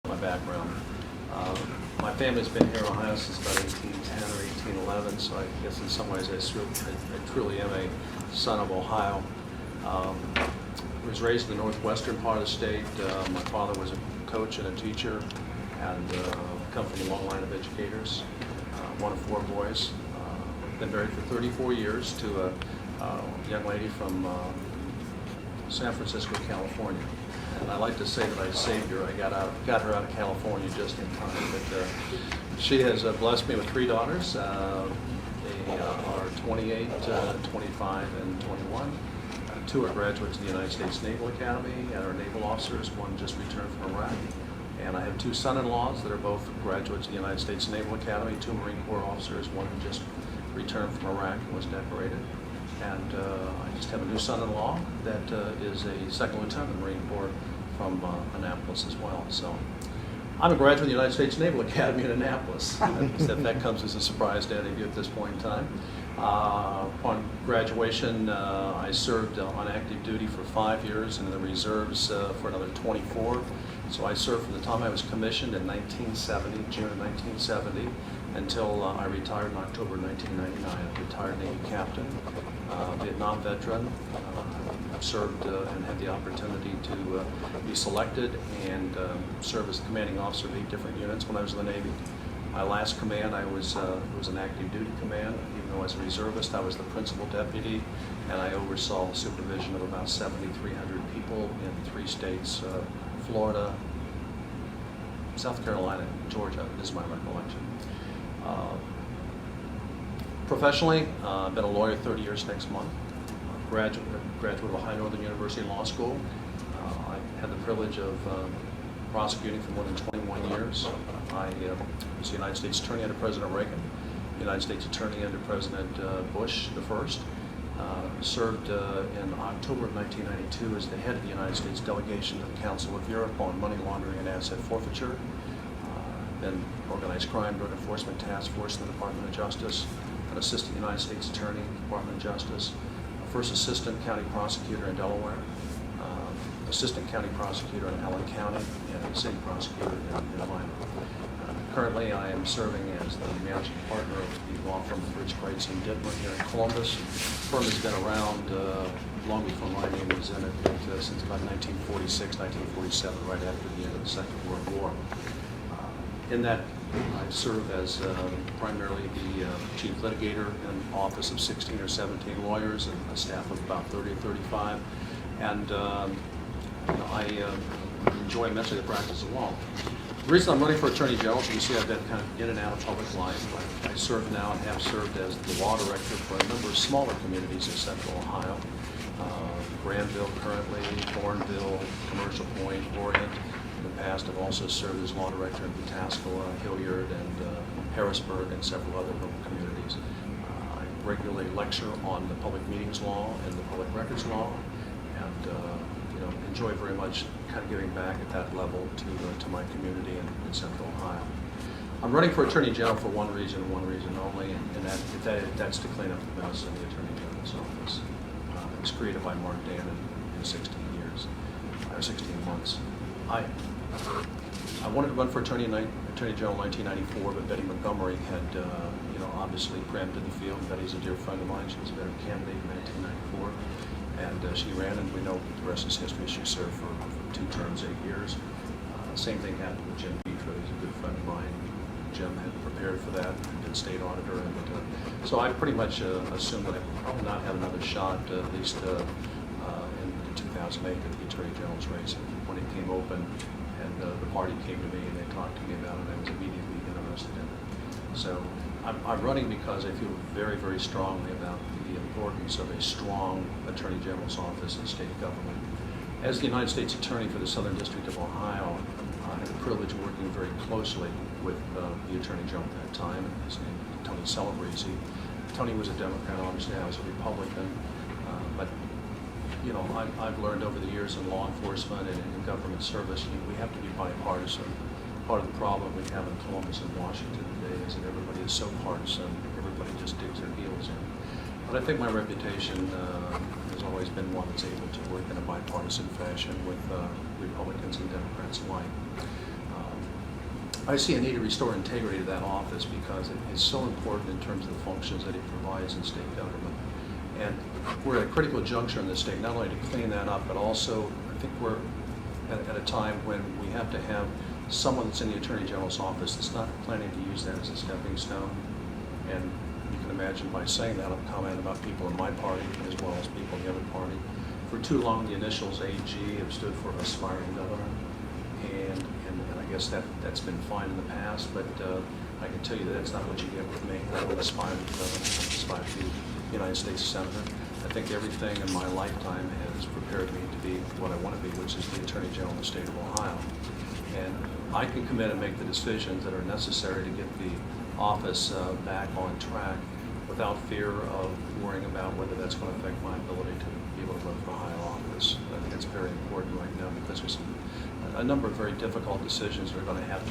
my background. My family's been here in Ohio since about 1810 or 1811, so I guess in some ways I truly am a son of Ohio. Was raised in the northwestern part of the state. My father was a coach and a teacher, and come from a long line of educators. One of 4 boys. Been married for 34 years to a young lady from San Francisco, California. And I like to say that I saved her. I got her out of California just in time. But she has blessed me with 3 daughters. They are 28, 25, and 21. 2 are graduates of the United States Naval Academy and are naval officers. One just returned from Iraq. And I have 2 son-in-laws that are both graduates of the United States Naval Academy, 2 Marine Corps officers, one who just returned from Iraq and was decorated. And I just have a new son-in-law that is a second lieutenant in the Marine Corps from Annapolis as well. So I'm a graduate of the United States Naval Academy in Annapolis. That comes as a surprise to any of you at this point in time. Upon graduation, I served on active duty for 5 years and in the reserves for another 24. So I served from the time I was commissioned in 1970, June of 1970, until I retired in October 1999. I'm a retired Navy captain, Vietnam veteran. Served and had the opportunity to be selected and serve as the commanding officer of 8 different units when I was in the Navy. My last command, I was an active duty command. Even though as a reservist, I was the principal deputy, and I oversaw supervision of about 7,300 people in 3 states, Florida, South Carolina, Georgia, is my recollection. Professionally, I've been a lawyer 30 years next month. Graduate of Ohio Northern University Law School. I had the privilege of prosecuting for more than 21 years. I was the United States Attorney under President Reagan, the United States Attorney under President Bush the first. Served in October of 1992 as the head of the United States delegation to the Council of Europe on money laundering and asset forfeiture. Then Organized Crime Drug Enforcement Task Force in the Department of Justice, an Assistant United States Attorney, Department of Justice, First Assistant County Prosecutor in Delaware, Assistant County Prosecutor in Allen County, and City Prosecutor in Lima. Currently, I am serving as the managing partner of the law firm of Rich Kreitz and Dittmer here in Columbus. The firm has been around long before my name was in it, since about 1946, 1947, right after the end of the Second World War. In that, I serve as primarily the chief litigator in an office of 16 or 17 lawyers and a staff of about 30 or 35. And I enjoy immensely the practice of law. The reason I'm running for Attorney General, so you see I've been kind of in and out of public life. I serve now and have served as the law director for a number of smaller communities in central Ohio. Granville currently, Thornville, Commercial Point, Orient. In the past, I've also served as law director in Pataskala, Hilliard, and Harrisburg, and several other local communities. I regularly lecture on the public meetings law and the public records law, and enjoy very much kind of giving back at that level to my community in central Ohio. I'm running for Attorney General for one reason only, and that's to clean up the mess in the Attorney General's office. It was created by Mark Dannon in 16 years, or 16 months. I wanted to run for Attorney General in 1994, but Betty Montgomery had, obviously preempted the field. Betty's a dear friend of mine. She was a better candidate in 1994, and she ran, and we know the rest is history. She served for 2 terms, 8 years. Same thing happened with Jim Petra. He's a good friend of mine. Jim had prepared for that, been state auditor, and so I pretty much assumed that I would probably not have another shot, at least in 2008 at the Attorney General's race. When it came open, and the party came to me and they talked to me about it, I was immediately interested in it. So I'm running because I feel very, very strongly about the importance of a strong Attorney General's office in state government. As the United States Attorney for the Southern District of Ohio, I had the privilege of working very closely with the Attorney General at that time, and his name was Tony Celebrezzi. Tony was a Democrat, obviously I was a Republican, but I've learned over the years in law enforcement and in government service, we have to be bipartisan. Part of the problem we have in Columbus and Washington today is that everybody is so partisan, everybody just digs their heels in. But I think my reputation has always been one that's able to work in a bipartisan fashion with Republicans and Democrats alike. I see a need to restore integrity to that office because it's so important in terms of the functions that it provides in state government. And we're at a critical juncture in the state, not only to clean that up, but also I think we're at a time when we have to have someone that's in the Attorney General's office that's not planning to use that as a stepping stone. And you can imagine by saying that, I'm commenting about people in my party as well as people in the other party. For too long, the initials AG have stood for aspiring governor. And I guess that's been fine in the past, but I can tell you that that's not what you get with me. I don't aspire to governor, I aspire to be United States Senator. I think everything in my lifetime has prepared me to be what I want to be, which is the Attorney General of the state of Ohio. And I can commit and make the decisions that are necessary to get the office back on track without fear of worrying about whether that's going to affect my ability to be able to run for higher office. I think it's very important right now because there's a number of very difficult decisions that are going to have to